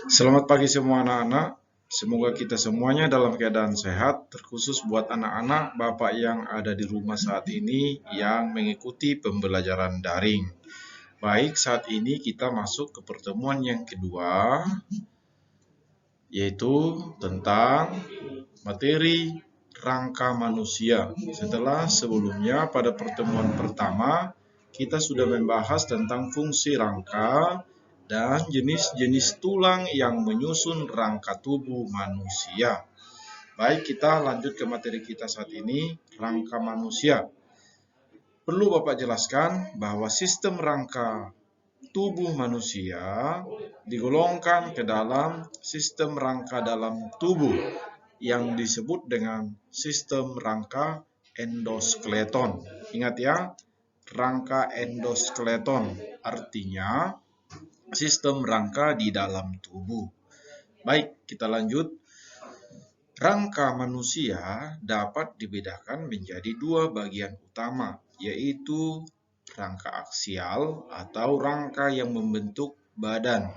Selamat pagi semua anak-anak. Semoga kita semuanya dalam keadaan sehat, terkhusus buat anak-anak Bapak yang ada di rumah saat ini yang mengikuti pembelajaran daring. Baik, saat ini kita masuk ke pertemuan yang kedua, yaitu tentang materi rangka manusia. Setelah sebelumnya pada pertemuan pertama, kita sudah membahas tentang fungsi rangka dan jenis-jenis tulang yang menyusun rangka tubuh manusia. Baik, kita lanjut ke materi kita saat ini, rangka manusia. Perlu Bapak jelaskan bahwa sistem rangka tubuh manusia digolongkan ke dalam sistem rangka dalam tubuh yang disebut dengan sistem rangka endoskeleton. Ingat ya, rangka endoskeleton artinya sistem rangka di dalam tubuh. Baik, kita lanjut. Rangka manusia dapat dibedakan menjadi dua bagian utama, yaitu rangka aksial atau rangka yang membentuk badan,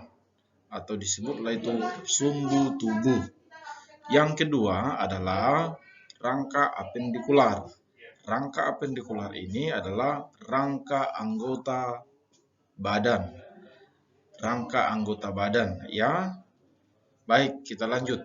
atau disebutlah itu sumbu tubuh. Yang kedua adalah rangka apendikular. Rangka apendikular ini adalah rangka anggota badan. Rangka anggota badan, ya. Baik, kita lanjut.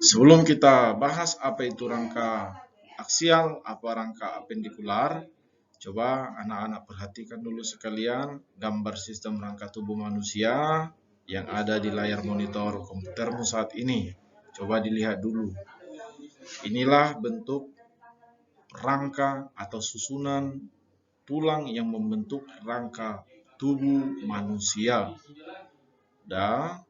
Sebelum kita bahas apa itu rangka aksial, apa rangka apendikular, coba anak-anak perhatikan dulu sekalian gambar sistem rangka tubuh manusia yang ada di layar monitor komputermu saat ini. Coba dilihat dulu. Inilah bentuk rangka atau susunan tulang yang membentuk rangka tubuh manusia. Dan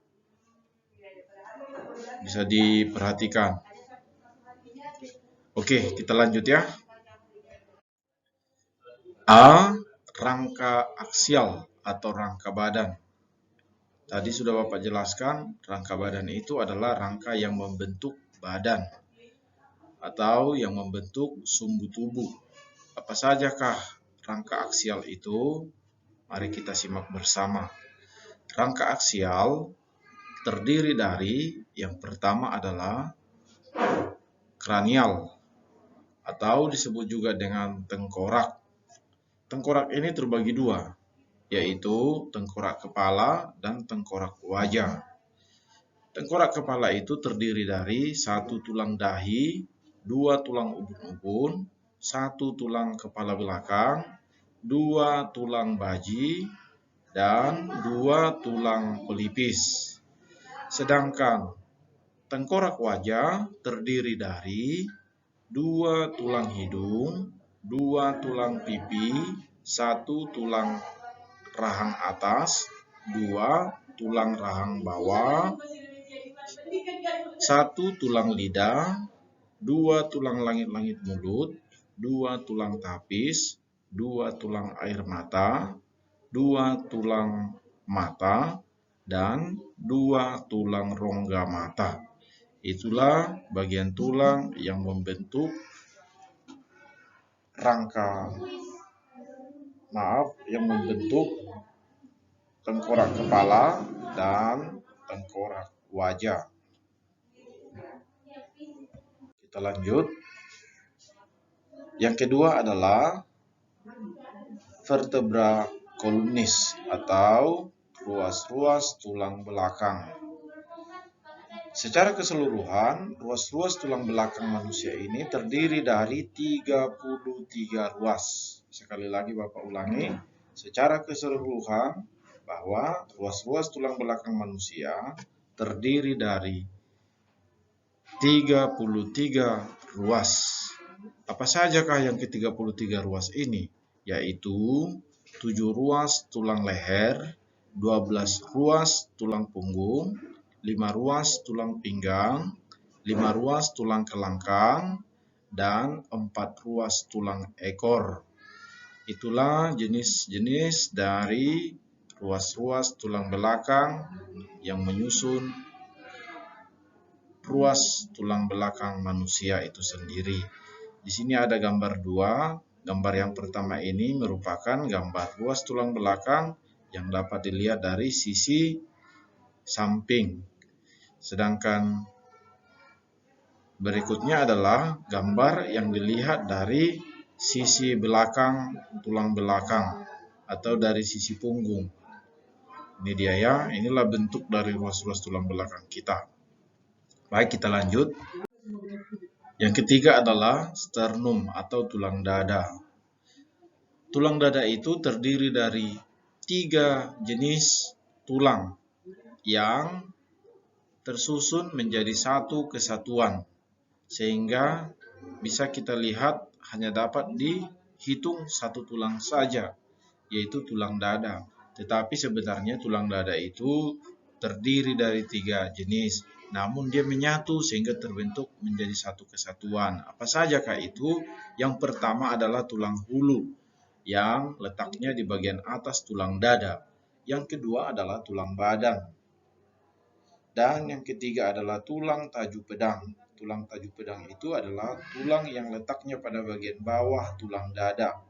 bisa diperhatikan. Oke, kita lanjut ya. A. Rangka aksial atau rangka badan. Tadi sudah Bapak jelaskan, rangka badan itu adalah rangka yang membentuk badan atau yang membentuk sumbu tubuh. Apa sajakah rangka aksial itu? Mari kita simak bersama. Rangka aksial terdiri dari yang pertama adalah kranial atau disebut juga dengan tengkorak. Tengkorak ini terbagi dua, yaitu tengkorak kepala dan tengkorak wajah. Tengkorak kepala itu terdiri dari satu tulang dahi, dua tulang ubun-ubun, satu tulang kepala belakang, dua tulang baji, dan dua tulang pelipis. Sedangkan tengkorak wajah terdiri dari dua tulang hidung, dua tulang pipi, satu tulang rahang atas, dua tulang rahang bawah, satu tulang lidah, dua tulang langit-langit mulut, dua tulang tapis, dua tulang air mata, dua tulang mata, dan dua tulang rongga mata. Itulah bagian tulang yang membentuk yang membentuk tengkorak kepala dan tengkorak wajah. Kita lanjut. Yang kedua adalah vertebra kolumnis atau ruas-ruas tulang belakang. Secara keseluruhan, ruas-ruas tulang belakang manusia ini terdiri dari 33 ruas. Sekali lagi Bapak ulangi, secara keseluruhan bahwa ruas-ruas tulang belakang manusia terdiri dari 33 ruas. Apa sajakah yang ke-33 ruas ini? Yaitu 7 ruas tulang leher, 12 ruas tulang punggung, 5 ruas tulang pinggang, 5 ruas tulang kelangkang, dan 4 ruas tulang ekor. Itulah jenis-jenis dari ruas-ruas tulang belakang yang menyusun ruas tulang belakang manusia itu sendiri. Di sini ada gambar dua. Gambar yang pertama ini merupakan gambar ruas tulang belakang yang dapat dilihat dari sisi samping. Sedangkan berikutnya adalah gambar yang dilihat dari sisi belakang tulang belakang atau dari sisi punggung. Ini dia ya, inilah bentuk dari ruas-ruas tulang belakang kita. Baik, kita lanjut. Yang ketiga adalah sternum atau tulang dada. Tulang dada itu terdiri dari 3 jenis tulang yang tersusun menjadi satu kesatuan, sehingga bisa kita lihat hanya dapat dihitung satu tulang saja, yaitu tulang dada. Tetapi sebenarnya tulang dada itu terdiri dari 3 jenis, namun dia menyatu sehingga terbentuk menjadi satu kesatuan. Apa sajakah itu? Yang pertama adalah tulang hulu, yang letaknya di bagian atas tulang dada. Yang kedua adalah tulang badan. Dan yang ketiga adalah tulang taju pedang. Tulang taju pedang itu adalah tulang yang letaknya pada bagian bawah tulang dada.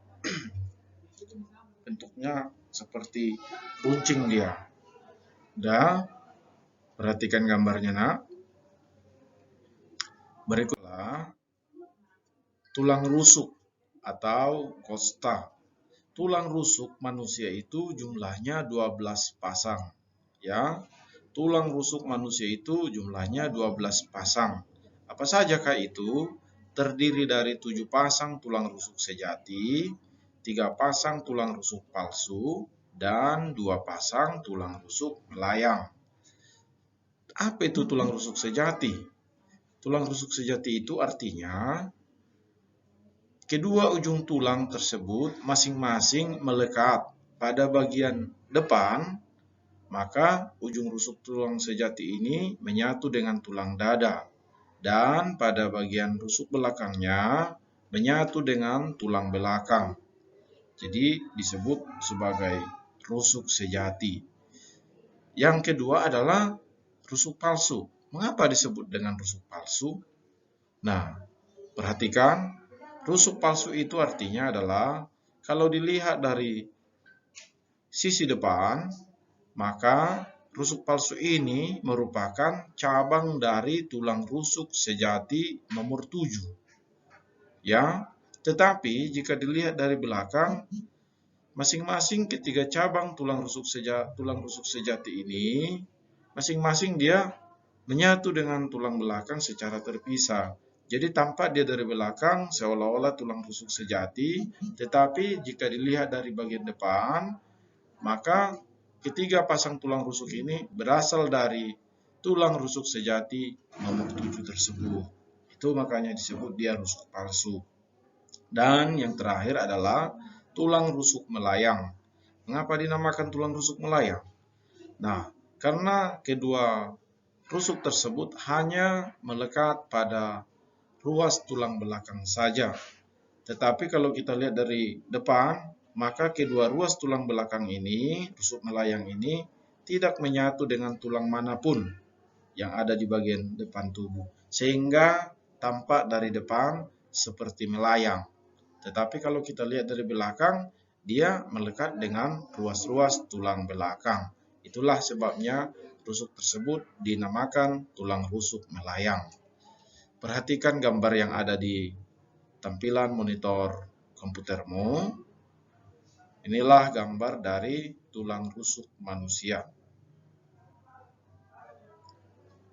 Bentuknya seperti runcing dia. Dan perhatikan gambarnya, nak. Berikutlah tulang rusuk atau kosta. Tulang rusuk manusia itu jumlahnya 12 pasang. Ya, tulang rusuk manusia itu jumlahnya 12 pasang. Apa sajakah itu? Terdiri dari 7 pasang tulang rusuk sejati, 3 pasang tulang rusuk palsu, dan 2 pasang tulang rusuk melayang. Apa itu tulang rusuk sejati? Tulang rusuk sejati itu artinya kedua ujung tulang tersebut masing-masing melekat pada bagian depan, maka ujung rusuk tulang sejati ini menyatu dengan tulang dada, dan pada bagian rusuk belakangnya menyatu dengan tulang belakang. Jadi disebut sebagai rusuk sejati. Yang kedua adalah rusuk palsu. Mengapa disebut dengan rusuk palsu? Nah, perhatikan. Rusuk palsu itu artinya adalah kalau dilihat dari sisi depan, maka rusuk palsu ini merupakan cabang dari tulang rusuk sejati nomor 7. Ya, tetapi jika dilihat dari belakang, masing-masing ketiga cabang tulang rusuk sejati ini, masing-masing dia menyatu dengan tulang belakang secara terpisah. Jadi tampak dia dari belakang seolah-olah tulang rusuk sejati, tetapi jika dilihat dari bagian depan, maka ketiga pasang tulang rusuk ini berasal dari tulang rusuk sejati nomor 7 tersebut. Itu makanya disebut dia rusuk palsu. Dan yang terakhir adalah tulang rusuk melayang. Mengapa dinamakan tulang rusuk melayang? Nah, karena kedua rusuk tersebut hanya melekat pada ruas tulang belakang saja. Tetapi kalau kita lihat dari depan, maka kedua ruas tulang belakang ini, rusuk melayang ini, tidak menyatu dengan tulang manapun yang ada di bagian depan tubuh. Sehingga tampak dari depan seperti melayang. Tetapi kalau kita lihat dari belakang, dia melekat dengan ruas-ruas tulang belakang. Itulah sebabnya rusuk tersebut dinamakan tulang rusuk melayang. Perhatikan gambar yang ada di tampilan monitor komputermu. Inilah gambar dari tulang rusuk manusia.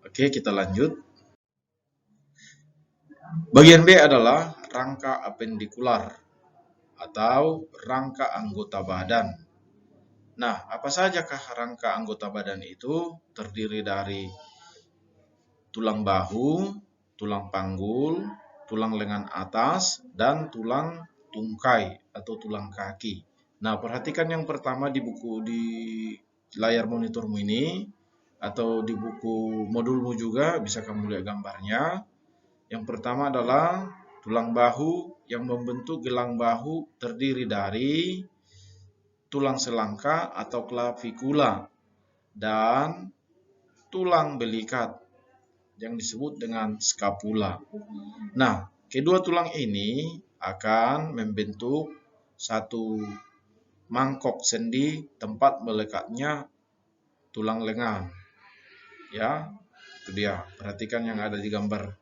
Oke, kita lanjut. Bagian B adalah rangka apendikular atau rangka anggota badan. Nah, apa sajakah rangka anggota badan itu? Terdiri dari tulang bahu, tulang panggul, tulang lengan atas, dan tulang tungkai atau tulang kaki. Nah, perhatikan yang pertama di layar monitormu ini, atau di buku modulmu juga bisa kamu lihat gambarnya. Yang pertama adalah tulang bahu yang membentuk gelang bahu terdiri dari tulang selangka atau klavikula dan tulang belikat yang disebut dengan skapula. Nah, kedua tulang ini akan membentuk satu mangkok sendi tempat melekatnya tulang lengan. Ya, itu dia. Perhatikan yang ada di gambar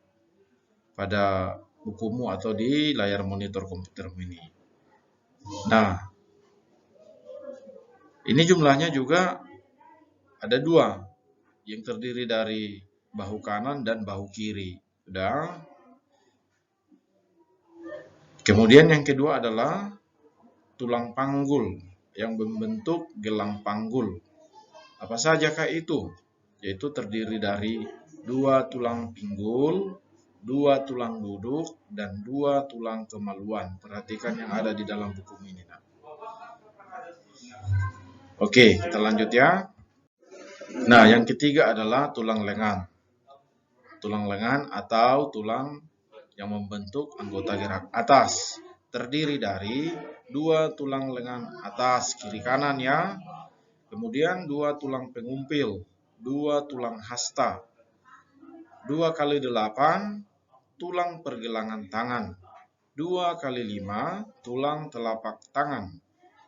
pada bukumu atau di layar monitor komputermu ini. Nah, ini jumlahnya juga ada 2, yang terdiri dari bahu kanan dan bahu kiri. Sudah. Kemudian yang kedua adalah tulang panggul yang membentuk gelang panggul. Apa sajakah itu? Yaitu terdiri dari 2 tulang pinggul, 2 tulang duduk, dan 2 tulang kemaluan. Perhatikan yang ada di dalam buku ini. Oke, kita lanjut ya. Nah, yang ketiga adalah tulang lengan. Tulang lengan atau tulang yang membentuk anggota gerak atas. Terdiri dari 2 tulang lengan atas kiri kanan ya. Kemudian 2 tulang pengumpil, 2 tulang hasta, 2 kali 8 tulang pergelangan tangan, 2 kali 5 tulang telapak tangan,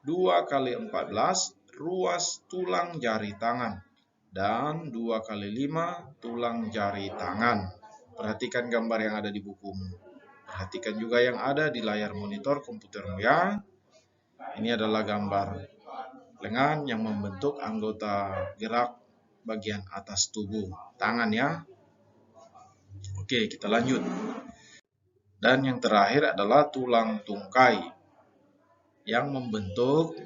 2 kali 14 ruas tulang jari tangan, dan 2 kali 5 tulang jari tangan. Perhatikan gambar yang ada di bukumu. Perhatikan juga yang ada di layar monitor komputermu ya. Ini adalah gambar lengan yang membentuk anggota gerak bagian atas tubuh tangan ya. Oke, kita lanjut. Dan yang terakhir adalah tulang tungkai yang membentuk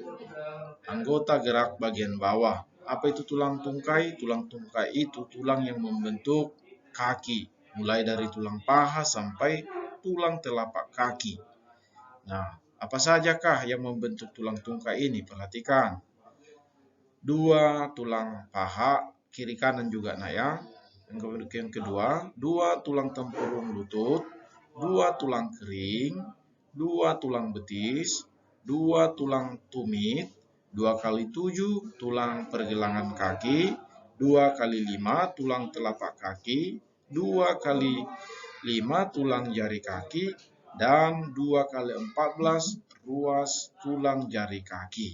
anggota gerak bagian bawah. Apa itu tulang tungkai? Tulang tungkai itu tulang yang membentuk kaki, mulai dari tulang paha sampai tulang telapak kaki. Nah, apa sajakah yang membentuk tulang tungkai ini? Perhatikan. 2 tulang paha, kiri kanan juga nah ya. Yang kedua, 2 tulang tempurung lutut, 2 tulang kering, 2 tulang betis, 2 tulang tumit, 2 kali 7 tulang pergelangan kaki, 2 kali 5 tulang telapak kaki, 2 kali 5 tulang jari kaki, dan 2 kali 14 ruas tulang jari kaki.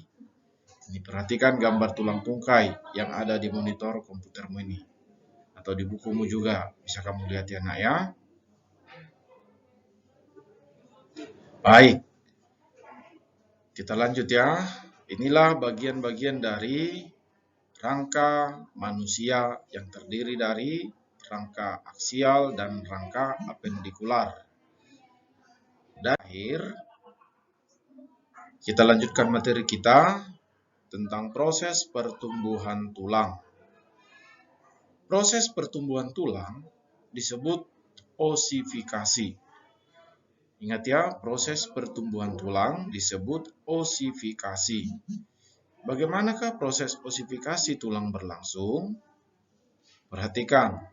Ini perhatikan gambar tulang tungkai yang ada di monitor komputermu ini. Atau di bukumu juga. Bisa kamu lihat ya nak ya. Baik. Kita lanjut ya. Inilah bagian-bagian dari rangka manusia yang terdiri dari rangka aksial dan rangka apendikular. Dan akhir, kita lanjutkan materi kita tentang proses pertumbuhan tulang. Proses pertumbuhan tulang disebut osifikasi. Ingat ya, proses pertumbuhan tulang disebut osifikasi. Bagaimanakah proses osifikasi tulang berlangsung? Perhatikan.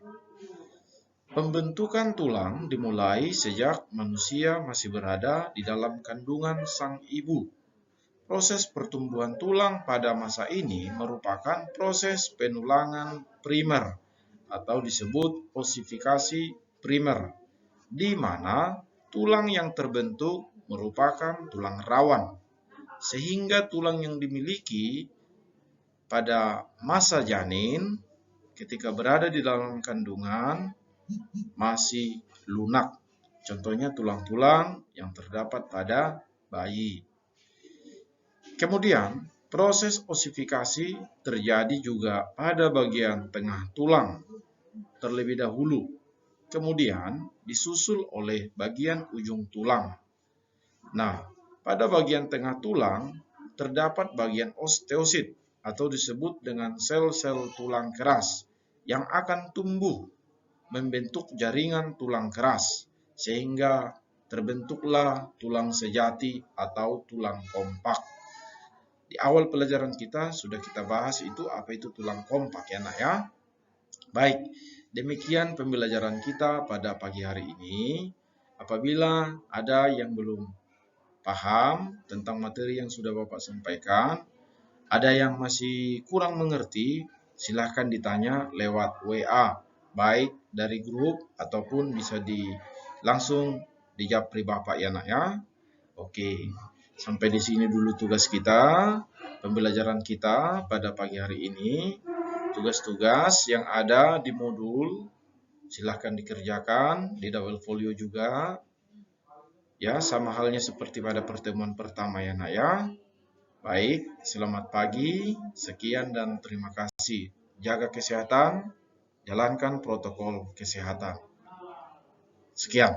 Pembentukan tulang dimulai sejak manusia masih berada di dalam kandungan sang ibu. Proses pertumbuhan tulang pada masa ini merupakan proses penulangan primer atau disebut osifikasi primer, di mana tulang yang terbentuk merupakan tulang rawan, sehingga tulang yang dimiliki pada masa janin ketika berada di dalam kandungan masih lunak. Contohnya tulang-tulang yang terdapat pada bayi. Kemudian, proses osifikasi terjadi juga pada bagian tengah tulang terlebih dahulu, kemudian disusul oleh bagian ujung tulang. Nah, pada bagian tengah tulang terdapat bagian osteosit atau disebut dengan sel-sel tulang keras yang akan tumbuh membentuk jaringan tulang keras sehingga terbentuklah tulang sejati atau tulang kompak. Di awal pelajaran kita sudah kita bahas itu apa itu tulang kompak ya nak ya. Baik, demikian pembelajaran kita pada pagi hari ini. Apabila ada yang belum paham tentang materi yang sudah Bapak sampaikan, ada yang masih kurang mengerti, silahkan ditanya lewat WA, baik dari grup ataupun bisa langsung di japri Bapak ya nak ya. Oke. Sampai di sini dulu tugas kita, pembelajaran kita pada pagi hari ini. Tugas-tugas yang ada di modul silahkan dikerjakan di double folio juga. Ya, sama halnya seperti pada pertemuan pertama ya nak ya. Baik, selamat pagi, sekian dan terima kasih. Jaga kesehatan, jalankan protokol kesehatan. Sekian.